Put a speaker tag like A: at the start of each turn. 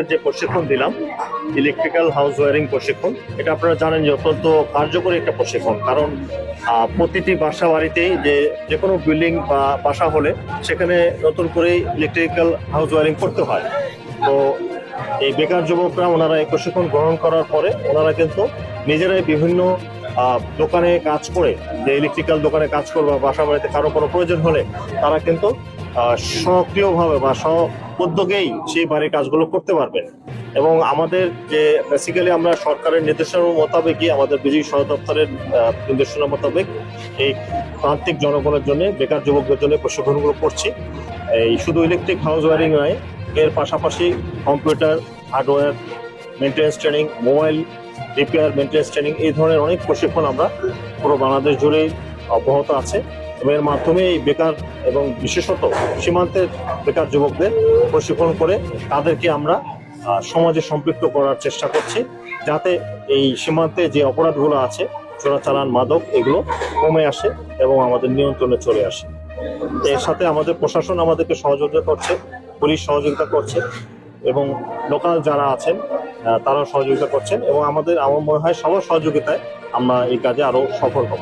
A: যে প্রশিক্ষণ দিলাম ইলেকট্রিক্যাল হাউস ওয়ারিং প্রশিক্ষণ, এটা আপনারা জানেন যে অত্যন্ত কার্যকরী একটা প্রশিক্ষণ। কারণ প্রতিটি বাসা বাড়িতেই যে কোনো বিল্ডিং বা বাসা হলে সেখানে নতুন করে ইলেকট্রিক্যাল হাউস ওয়ারিং করতে হয়। তো এই বেকার যুবকরা ওনারা এই প্রশিক্ষণ গ্রহণ করার পরে ওনারা কিন্তু নিজেরাই বিভিন্ন দোকানে কাজ করে, যে ইলেকট্রিক্যাল দোকানে কাজ করবে, বাসা বাড়িতে কারো কোনো প্রয়োজন হলে তারা কিন্তু সক্রিয়ভাবে বা উদ্যোগেই সেই বাড়ির কাজগুলো করতে পারবেন। এবং আমাদের যে বেসিক্যালি আমরা সরকারের নির্দেশনা মোতাবেকই, আমাদের বিজয়ী সদর দপ্তরের নির্দেশনা মোতাবেক এই প্রান্তিক জনগণের জন্য, বেকার যুবকদের জন্য প্রশিক্ষণগুলো করছি। এই শুধু ইলেকট্রিক হাউস ওয়ারিং নয়, এর পাশাপাশি computer hardware maintenance training, mobile repair maintenance training, এই ধরনের অনেক প্রশিক্ষণ আমরা পুরো বাংলাদেশ জুড়েই অব্যাহত আছে। এবং এর মাধ্যমে এই বেকার এবং বিশেষত সীমান্তের বেকার যুবকদের প্রশিক্ষণ করে তাদেরকে আমরা সমাজে সম্পৃক্ত করার চেষ্টা করছি, যাতে এই সীমান্তে যে অপরাধগুলো আছে, চোরাচালান, মাদক, এগুলো কমে আসে এবং আমাদের নিয়ন্ত্রণে চলে আসে। এর সাথে আমাদের প্রশাসন আমাদেরকে সহযোগিতা করছে, পুলিশ সহযোগিতা করছে এবং লোকাল যারা আছেন তারাও সহযোগিতা করছেন। এবং আমার মনে হয় সবার সহযোগিতায় আমরা এই কাজে আরো সফল হব।